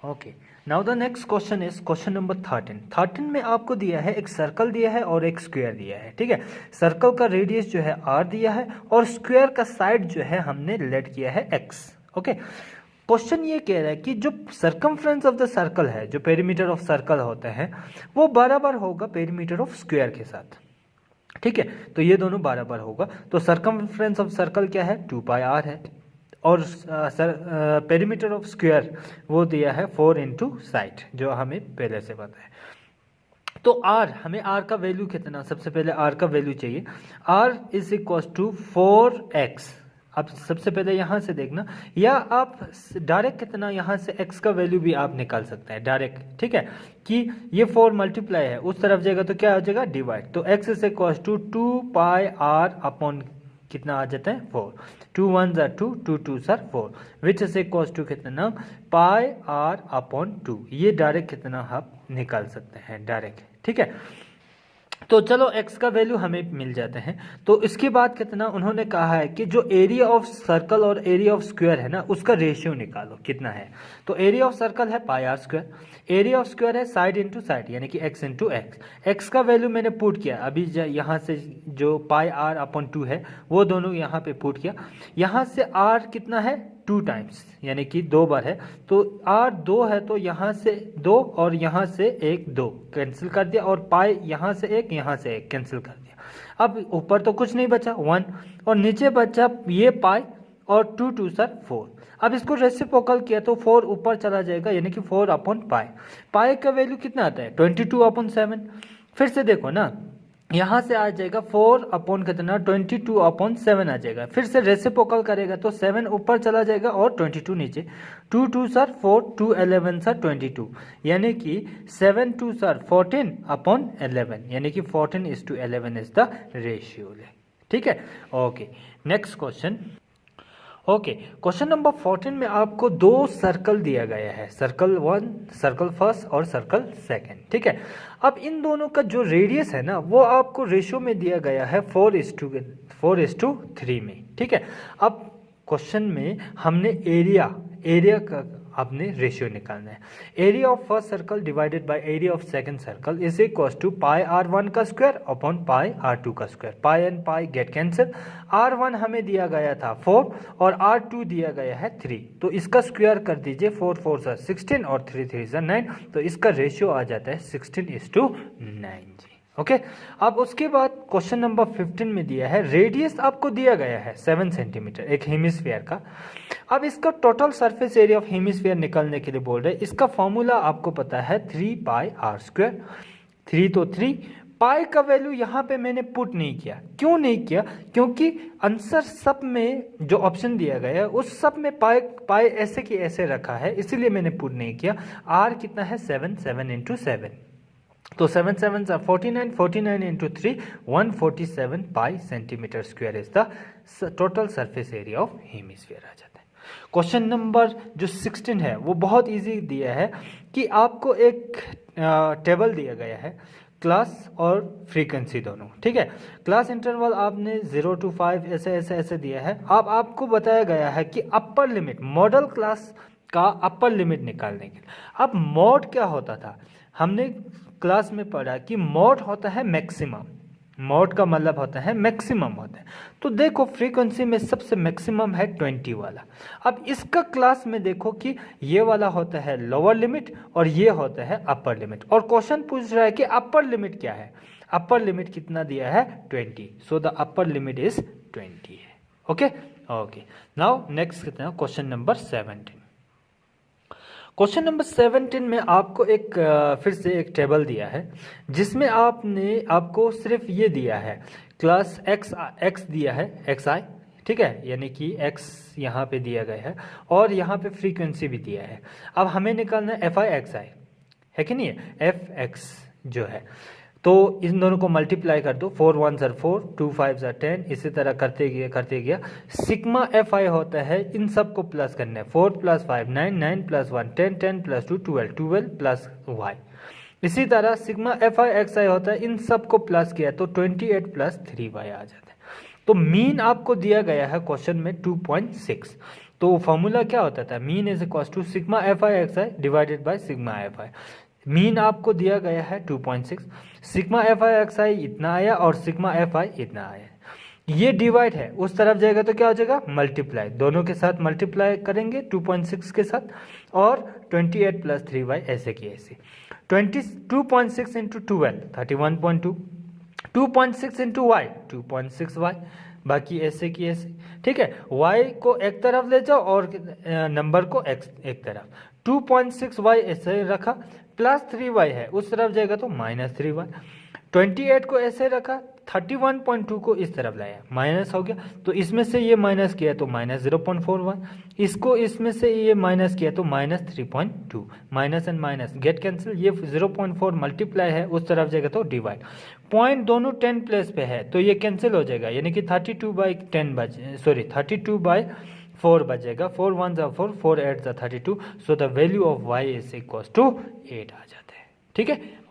Okay, now the next question is question number 13 में आपको दिया है एक सर्कल दिया है और एक स्क्वायर दिया है। ठीक है, सर्कल का रेडियस जो है r दिया है और स्क्वायर का साइड जो है हमने लेट किया है x। ओके, क्वेश्चन ये कह रहा है कि जो सर्कमफ्रेंस ऑफ द सर्कल है, जो पेरीमीटर ऑफ सर्कल होता है, वो बराबर होगा पेरीमीटर ऑफ स्क्वायर के साथ। ठीक है, तो ये दोनों बराबर होगा। तो सर्कमफ्रेंस ऑफ सर्कल क्या है, 2πr है, और पेरीमीटर ऑफ स्क्वायर वो दिया है 4 इंटू साइड, जो हमें पहले से पता है। तो r, हमें r का वैल्यू कितना, सबसे पहले r का वैल्यू चाहिए। r is equal to 4x। अब सबसे पहले यहाँ से देखना, या आप डायरेक्ट कितना यहाँ से x का वैल्यू भी आप निकाल सकते हैं डायरेक्ट। ठीक है, कि ये 4 मल्टीप्लाई है उस तरफ जाएगा तो क्या हो जाएगा, डिवाइड। तो x is equal to 2πr upon कितना आ जाता है, 4। 2 1 ज़ा 2, 2 2 ज़ा 4, विच इज इक्वल टू कितना, πr अपॉन 2। ये डायरेक्ट कितना आप निकाल सकते हैं डायरेक्ट। ठीक है, तो चलो x का वैल्यू हमें मिल जाते हैं। तो इसके बाद कितना उन्होंने कहा है कि जो एरिया ऑफ सर्कल और एरिया ऑफ स्क्वायर है ना, उसका रेशियो निकालो कितना है। तो एरिया ऑफ सर्कल है πr square, area of square है साइड इंटू साइड यानी कि x इंटू एक्स। एक्स का वैल्यू मैंने पुट किया अभी, यहाँ से जो πr अपॉन 2 है वो दोनों यहाँ पे पुट किया। यहाँ से r कितना है, 2 टाइम्स यानी कि 2 बार है, तो r 2 है, तो यहाँ से 2 और यहाँ से 1 2 कैंसिल कर दिया, और पाई यहाँ से 1 यहाँ से 1 कैंसिल कर दिया। अब ऊपर तो कुछ नहीं बचा 1, और नीचे बचा ये पाई, और 2 2 सर 4। अब इसको रेसिप्रोकल किया तो 4 ऊपर चला जाएगा यानी कि 4 अपॉन पाई। पाई का वैल्यू कितना आता है, 22 अपॉन 7। फिर से देखो ना, यहाँ से आ जाएगा 4 अपॉन कितना, 22 अपॉन 7 आ जाएगा। फिर से रेसिप्रोकल करेगा तो 7 ऊपर चला जाएगा और 22 नीचे। 2 2 सर 4, 2 11 सर 22, यानी कि 7 2 सर 14 अपॉन 11, यानी कि 14:11 इज द रेशियो। ठीक है, okay, next question. Okay, question number 14 में आपको 2 सर्कल दिया गया है, सर्कल 1, सर्कल फर्स्ट और सर्कल सेकंड। ठीक है, अब इन दोनों का जो रेडियस है ना, वो आपको रेशियो में दिया गया है 4:3 में। ठीक है, अब क्वेश्चन में हमने एरिया का आपने रेशियो निकालना है। Area of first circle divided by area of second circle is equal to πr1 का स्क्वायर अपॉन πr2 का square. Pi and pi get cancel. r1 हमें दिया गया था 4 और r2 दिया गया है 3, तो इसका स्क्वायर कर दीजिए। 4 4 सा 16 और 3 3 सा 9, तो इसका रेशियो आ जाता है 16:9 जी। ओके, अब उसके बाद क्वेश्चन नंबर 15 में दिया है रेडियस आपको दिया गया है 7 सेंटीमीटर एक हेमिस्फीयर का। अब इसका total surface area of hemisphere निकालने के लिए बोल रहे हैं। इसका फॉर्मूला आपको पता है 3πr²। 3 तो 3, पाई का वैल्यू यहाँ पे मैंने पुट नहीं किया। क्यों नहीं किया, क्योंकि आंसर सब में जो ऑप्शन दिया गया है उस सब में पाई ऐसे की ऐसे रखा है, इसीलिए मैंने पुट नहीं किया। r कितना है 7, 7 इंटू 7, तो 7 7 49, 49 into 3 147 pi centimetre square is the total surface area of hemisphere आ जाता है। क्वेश्चन नंबर जो 16 है वो बहुत इजी दिया है कि आपको एक टेबल दिया गया है, क्लास और फ्रीक्वेंसी दोनों। ठीक है, क्लास इंटरवल आपने 0 to 5 ऐसे ऐसे ऐसे दिया है। अब आपको बताया गया है कि अपर लिमिट, मॉडल क्लास का अपर लिमिट निकालने के लिए। अब मॉड क्या होता था, हमने क्लास में पढ़ा कि मॉड होता है मैक्सिमम। मॉड का मतलब होता है मैक्सिमम होता है। तो देखो फ्रीक्वेंसी में सबसे मैक्सिमम है 20 वाला। अब इसका क्लास में देखो कि ये वाला होता है लोअर लिमिट और ये होता है अपर लिमिट, और क्वेश्चन पूछ रहा है कि अपर लिमिट क्या है। अपर लिमिट कितना दिया है 20, so the upper limit is 20 है। ओके ओके, नाउ नेक्स्ट कितना, क्वेश्चन नंबर 17। क्वेश्चन नंबर 17 में आपको एक फिर से एक टेबल दिया है जिसमें आपको सिर्फ ये दिया है क्लास x दिया है xi। ठीक है, यानी कि x यहाँ पे दिया गया है और यहाँ पे फ्रीक्वेंसी भी दिया है। अब हमें निकालना है fi xi है कि नहीं है, fx जो है, तो इन दोनों को मल्टीप्लाई कर दो। 4 1 ज़ा 4, 2 5 ज़ा 10, इसी तरह करते गया। सिग्मा fi होता है, इन सब को प्लस करना है। 4 + 5 9, 9 + 1 10, 10 + 2 12, 12 प्लस y। इसी तरह सिग्मा fi xi होता है, इन सब को प्लस किया तो 28 + 3y आ जाता है। तो मीन आपको दिया गया है क्वेश्चन में 2.6, तो फॉर्मूला क्या होता था, mean is equal to sigma F I X I divided by sigma F I. Mean आपको दिया गया है 2.6, sigma F I X I इतना आया और सिग्मा एफ आई इतना आया, ये डिवाइड है उस तरफ जाएगा तो क्या हो जाएगा मल्टीप्लाई, दोनों के साथ मल्टीप्लाई करेंगे 2.6 के साथ, और 28 प्लस 3y ऐसे की ऐसे। 2.6 इंटू 12 31.2, 2.6 इंटू वाई 2.6y, बाकी ऐसे की ऐसे। ठीक है, y को एक तरफ ले जाओ और नंबर को एक तरफ, 2.6y ऐसे रखा, प्लस 3y है उस तरफ जाएगा तो माइनस 3y, 28 को ऐसे रखा, 31.2 को इस तरफ लाया, माइनस हो गया, तो इसमें से ये माइनस किया तो माइनस 0.41, इसको इसमें से ये माइनस किया तो minus 3.2, minus and minus get cancel, ये 0.4 मल्टीप्लाई है उस तरफ जाएगा तो डिवाइड, पॉइंट दोनों 10 प्लेस पे है तो ये कैंसिल हो जाएगा, यानी कि 32/4 बचेगा, 4 1 जा 4, 4 8 जा 32, so the value of y is equal to 8 आ जाता है। ठीक है,